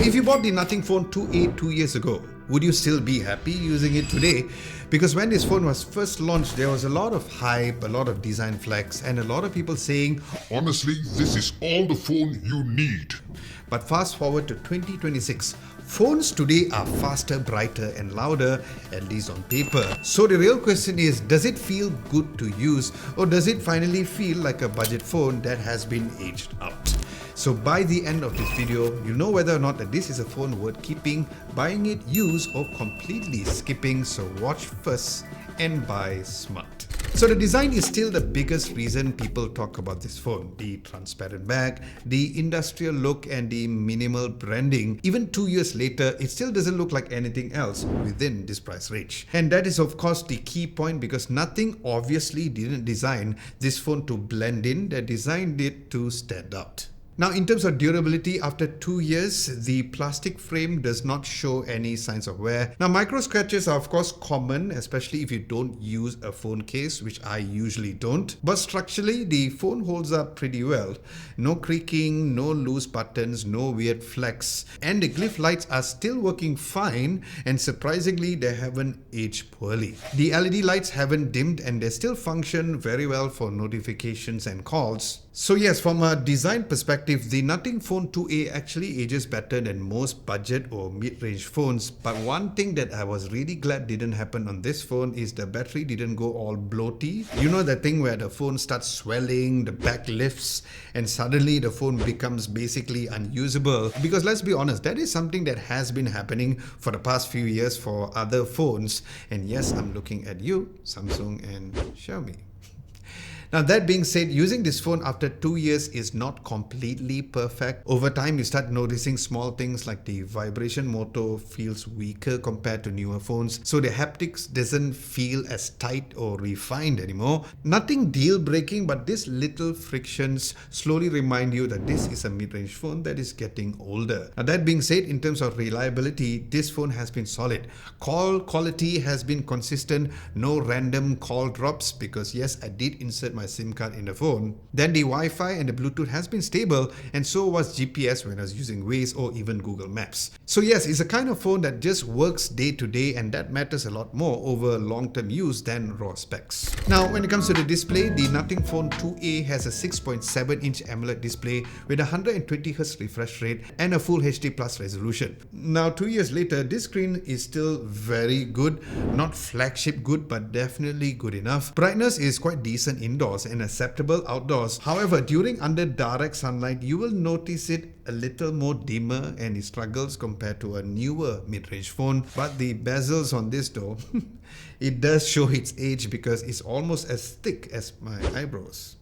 if you bought the Nothing Phone 2A 2 years ago, would you still be happy using it today? Because when this phone was first launched, there was a lot of hype, a lot of design flex, and a lot of people saying, honestly, this is all the phone you need. But fast forward to 2026, phones today are faster, brighter, and louder, at least on paper. So the real question is, does it feel good to use, or does it finally feel like a budget phone that has been aged out? So by the end of this video, you'll know whether or not that this is a phone worth keeping, buying it used, or completely skipping. So watch first and buy smart. So the design is still the biggest reason people talk about this phone. The transparent back, the industrial look, and the minimal branding. Even 2 years later, it still doesn't look like anything else within this price range. And that is of course the key point, because Nothing obviously didn't design this phone to blend in, they designed it to stand out. Now, in terms of durability, after 2 years, the plastic frame does not show any signs of wear. Now, micro scratches are of course common, especially if you don't use a phone case, which I usually don't. But structurally, the phone holds up pretty well. No creaking, no loose buttons, no weird flex. And the glyph lights are still working fine, and surprisingly, they haven't aged poorly. The LED lights haven't dimmed, and they still function very well for notifications and calls. So yes, from a design perspective, the Nothing Phone 2A actually ages better than most budget or mid-range phones. But one thing that I was really glad didn't happen on this phone is the battery didn't go all bloaty. You know, the thing where the phone starts swelling, the back lifts, and suddenly the phone becomes basically unusable. Because let's be honest, that is something that has been happening for the past few years for other phones. And yes, I'm looking at you, Samsung and Xiaomi. Now, that being said, using this phone after 2 years is not completely perfect. Over time, you start noticing small things like the vibration motor feels weaker compared to newer phones. So the haptics doesn't feel as tight or refined anymore. Nothing deal breaking, but these little frictions slowly remind you that this is a mid-range phone that is getting older. Now, that being said, in terms of reliability, this phone has been solid. Call quality has been consistent, no random call drops, because yes, I did insert my SIM card in the phone. Then the Wi-Fi and the Bluetooth has been stable, and so was GPS when I was using Waze or even Google Maps. So yes, it's a kind of phone that just works day to day, and that matters a lot more over long-term use than raw specs. Now, when it comes to the display, the Nothing Phone 2A has a 6.7-inch AMOLED display with a 120Hz refresh rate and a Full HD Plus resolution. Now, 2 years later, this screen is still very good. Not flagship good, but definitely good enough. Brightness is quite decent indoors and acceptable outdoors. However, during under direct sunlight, you will notice it a little more dimmer, and it struggles compared to a newer mid-range phone. But the bezels on this though, it does show its age because it's almost as thick as my eyebrows.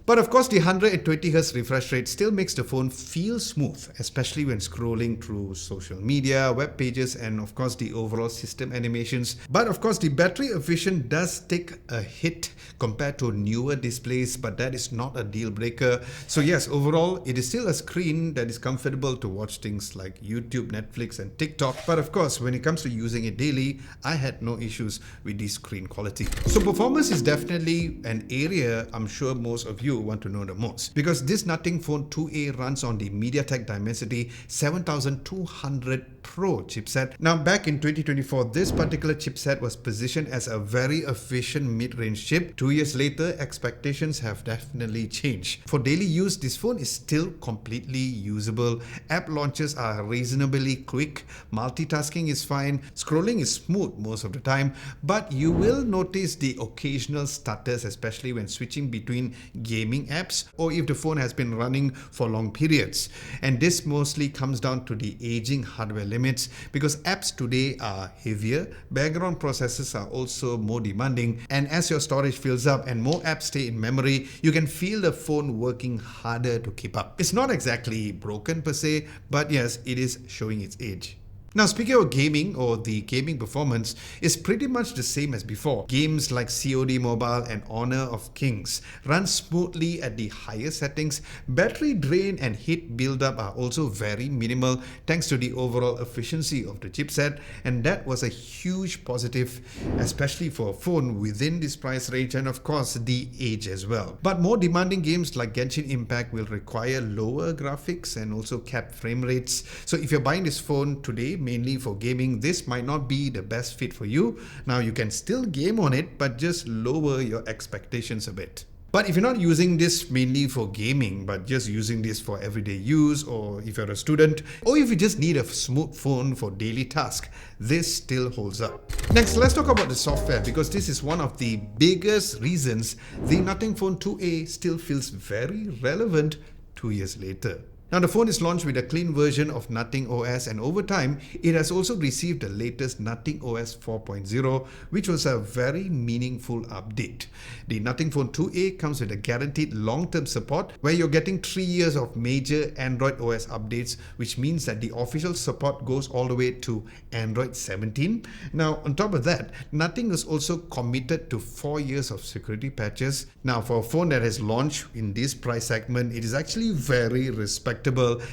But of course, the 120Hz refresh rate still makes the phone feel smooth, especially when scrolling through social media, web pages, and of course the overall system animations. But of course, the battery efficiency does take a hit compared to newer displays, but that is not a deal breaker. So yes, overall, it is still a screen that is comfortable to watch things like YouTube, Netflix, and TikTok. But of course, when it comes to using it daily, I had no issues with the screen quality. So performance is definitely an area I'm sure most of you want to know the most, because this Nothing Phone 2A runs on the MediaTek Dimensity 7200 Pro chipset. Now, back in 2024, this particular chipset was positioned as a very efficient mid-range chip. 2 years later, expectations have definitely changed. For daily use, this phone is still completely usable. App launches are reasonably quick. Multitasking is fine. Scrolling is smooth most of the time, but you will notice the occasional stutters, especially when switching between gaming apps or if the phone has been running for long periods. And this mostly comes down to the aging hardware limits, because apps today are heavier, background processors are also more demanding, and as your storage fills up and more apps stay in memory, you can feel the phone working harder to keep up. It's not exactly broken per se, but yes, it is showing its age. Now, speaking of gaming, or the gaming performance is pretty much the same as before. Games like COD Mobile and Honor of Kings run smoothly at the higher settings. Battery drain and heat buildup are also very minimal thanks to the overall efficiency of the chipset, and that was a huge positive, especially for a phone within this price range, and of course the age as well. But more demanding games like Genshin Impact will require lower graphics and also capped frame rates. So if you're buying this phone today mainly for gaming, this might not be the best fit for you. Now you can still game on it, but just lower your expectations a bit. But if you're not using this mainly for gaming, but just using this for everyday use, or if you're a student, or if you just need a smooth phone for daily tasks, this still holds up. Next, let's talk about the software, because this is one of the biggest reasons the Nothing Phone 2A still feels very relevant 2 years later. Now, the phone is launched with a clean version of Nothing OS, and over time, it has also received the latest Nothing OS 4.0, which was a very meaningful update. The Nothing Phone 2A comes with a guaranteed long-term support, where you're getting 3 years of major Android OS updates, which means that the official support goes all the way to Android 17. Now, on top of that, Nothing is also committed to 4 years of security patches. Now, for a phone that has launched in this price segment, it is actually very respectable,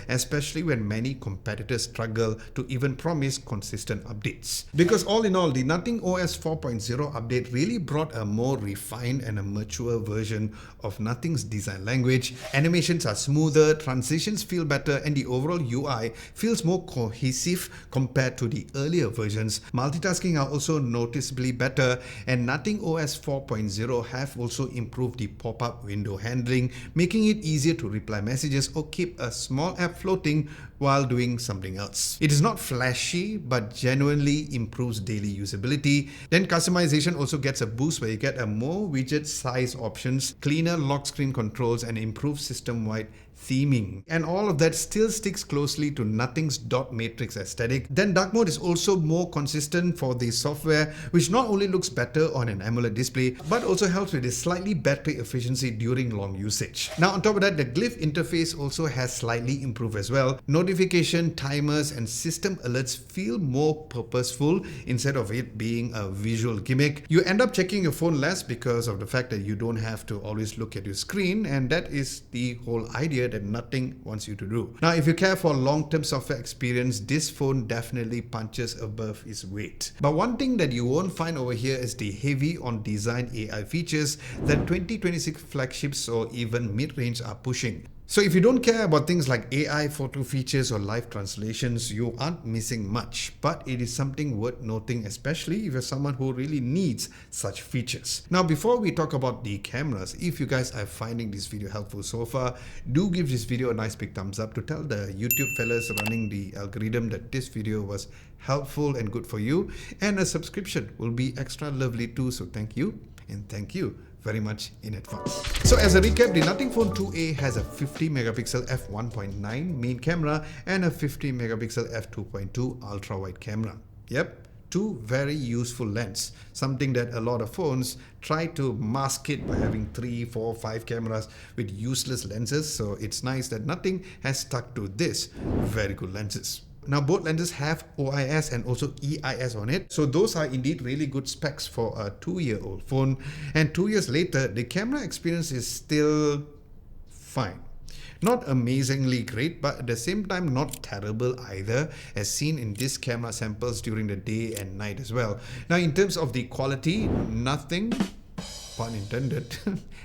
especially when many competitors struggle to even promise consistent updates. Because all in all, the Nothing OS 4.0 update really brought a more refined and a mature version of Nothing's design language. Animations are smoother, transitions feel better, and the overall UI feels more cohesive compared to the earlier versions. Multitasking are also noticeably better, and Nothing OS 4.0 have also improved the pop-up window handling, making it easier to reply messages or keep a small app floating while doing something else. It is not flashy, but genuinely improves daily usability. Then customization also gets a boost, where you get a more widget size options, cleaner lock screen controls, and improved system-wide theming. And all of that still sticks closely to Nothing's dot matrix aesthetic. Then dark mode is also more consistent for the software, which not only looks better on an AMOLED display, but also helps with a slightly battery efficiency during long usage. Now, on top of that, the glyph interface also has slightly improved as well. Notification, timers, and system alerts feel more purposeful instead of it being a visual gimmick. You end up checking your phone less because of the fact that you don't have to always look at your screen, and that is the whole idea that Nothing wants you to do. Now, if you care for long-term software experience, this phone definitely punches above its weight. But one thing that you won't find over here is the heavy on design AI features that 2026 flagships or even mid-range are pushing. So if you don't care about things like AI photo features or live translations, you aren't missing much, but it is something worth noting, especially if you're someone who really needs such features. Now, before we talk about the cameras, if you guys are finding this video helpful so far, do give this video a nice big thumbs up to tell the YouTube fellas running the algorithm that this video was helpful and good for you, and a subscription will be extra lovely too, so thank you, and thank you very much in advance. So as a recap, the Nothing Phone 2A has a 50 megapixel f1.9 main camera and a 50 megapixel f2.2 ultra wide camera. Yep, two very useful lenses, something that a lot of phones try to mask it by having 3, 4, 5 cameras with useless lenses. So it's nice that Nothing has stuck to this very good lenses. Now, both lenses have OIS and also EIS on it, so those are indeed really good specs for a 2-year-old phone. And 2 years later, the camera experience is still fine. Not amazingly great, but at the same time not terrible either, as seen in these camera samples during the day and night as well. Now, in terms of the quality, nothing, pun intended,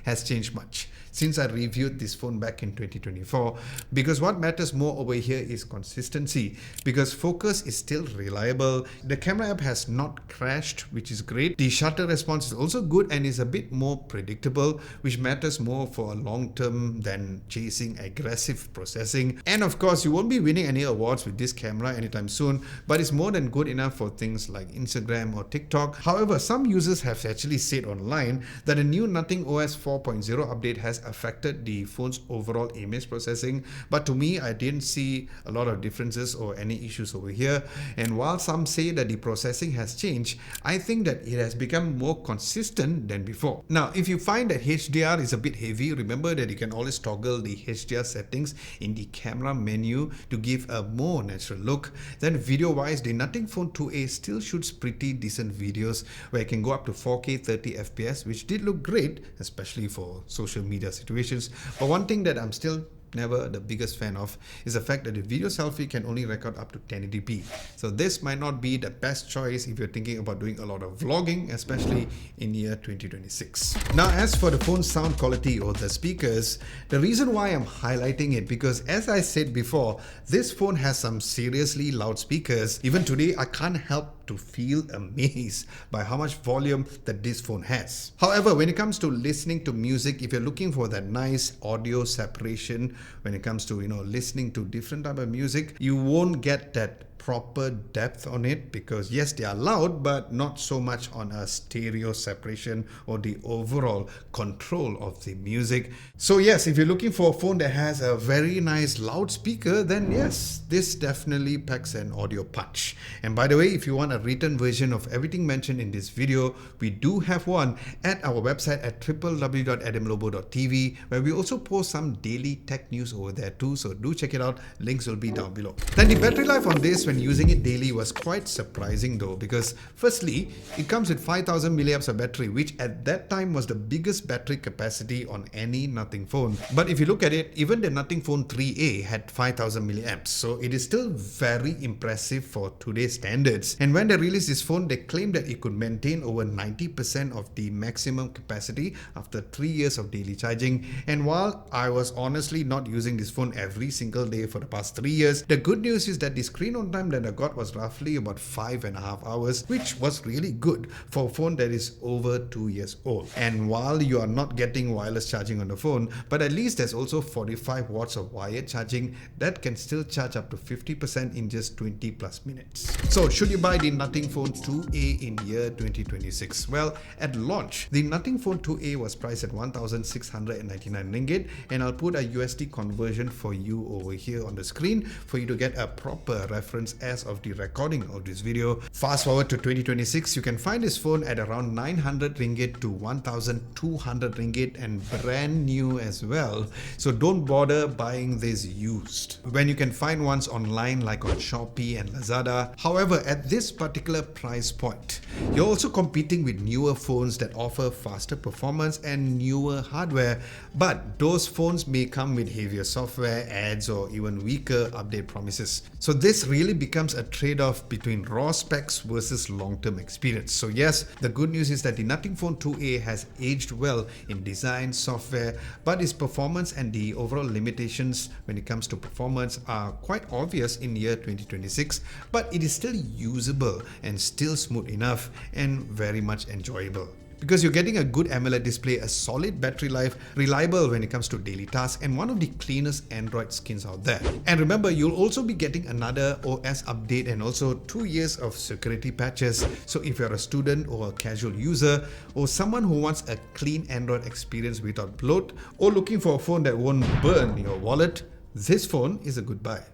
has changed much since I reviewed this phone back in 2024, because what matters more over here is consistency, because focus is still reliable, the camera app has not crashed, which is great, the shutter response is also good and is a bit more predictable, which matters more for a long term than chasing aggressive processing. And of course, you won't be winning any awards with this camera anytime soon, but it's more than good enough for things like Instagram or TikTok. However, some users have actually said online that a new Nothing OS 4.0 update has affected the phone's overall image processing, but to me, I didn't see a lot of differences or any issues over here. And while some say that the processing has changed, I think that it has become more consistent than before. Now, if you find that HDR is a bit heavy, remember that you can always toggle the HDR settings in the camera menu to give a more natural look. Then video-wise, the Nothing Phone 2a still shoots pretty decent videos where it can go up to 4K 30 FPS, which did look great, especially for social media situations. But one thing that I'm still never the biggest fan of is the fact that the video selfie can only record up to 1080p. So this might not be the best choice if you're thinking about doing a lot of vlogging, especially in year 2026. Now, as for the phone's sound quality or the speakers, the reason why I'm highlighting it, because as I said before, this phone has some seriously loud speakers. Even today, I can't help to feel amazed by how much volume that this phone has. However, when it comes to listening to music, if you're looking for that nice audio separation, when it comes to listening to different type of music, you won't get that proper depth on it, because yes, they are loud, but not so much on a stereo separation or the overall control of the music. So yes, if you're looking for a phone that has a very nice loudspeaker, then yes, this definitely packs an audio punch. And by the way, if you want a written version of everything mentioned in this video, we do have one at our website at www.adamlobo.tv, where we also post some daily tech news over there too, so do check it out. Links will be down below. Then the battery life on this, when using it daily, was quite surprising though, because firstly, it comes with 5000 milliamps of battery, which at that time was the biggest battery capacity on any Nothing phone. But if you look at it, even the Nothing Phone 3a had 5000 milliamps, so it is still very impressive for today's standards. And when they released this phone, they claimed that it could maintain over 90% of the maximum capacity after 3 years of daily charging. And while I was honestly not using this phone every single day for the past 3 years, the good news is that the screen on time that I got was roughly about 5.5 hours, which was really good for a phone that is over 2 years old. And while you are not getting wireless charging on the phone, but at least there's also 45 watts of wired charging that can still charge up to 50% in just 20 plus minutes. So should you buy the Nothing Phone 2a in year 2026? Well, at launch, the Nothing Phone 2a was priced at 1,699 ringgit, and I'll put a USD conversion for you over here on the screen for you to get a proper reference as of the recording of this video. Fast forward to 2026, you can find this phone at around 900 ringgit to 1,200 ringgit and brand new as well. So don't bother buying this used when you can find ones online like on Shopee and Lazada. However, at this particular price point, you're also competing with newer phones that offer faster performance and newer hardware, but those phones may come with heavier software, ads, or even weaker update promises. So this really becomes a trade-off between raw specs versus long-term experience. So yes, the good news is that the Nothing Phone 2a has aged well in design, software, but its performance and the overall limitations when it comes to performance are quite obvious in year 2026, but it is still usable and still smooth enough and very much enjoyable. Because you're getting a good AMOLED display, a solid battery life, reliable when it comes to daily tasks, and one of the cleanest Android skins out there. And remember, you'll also be getting another OS update and also 2 years of security patches. So if you're a student or a casual user, or someone who wants a clean Android experience without bloat, or looking for a phone that won't burn your wallet, this phone is a good buy.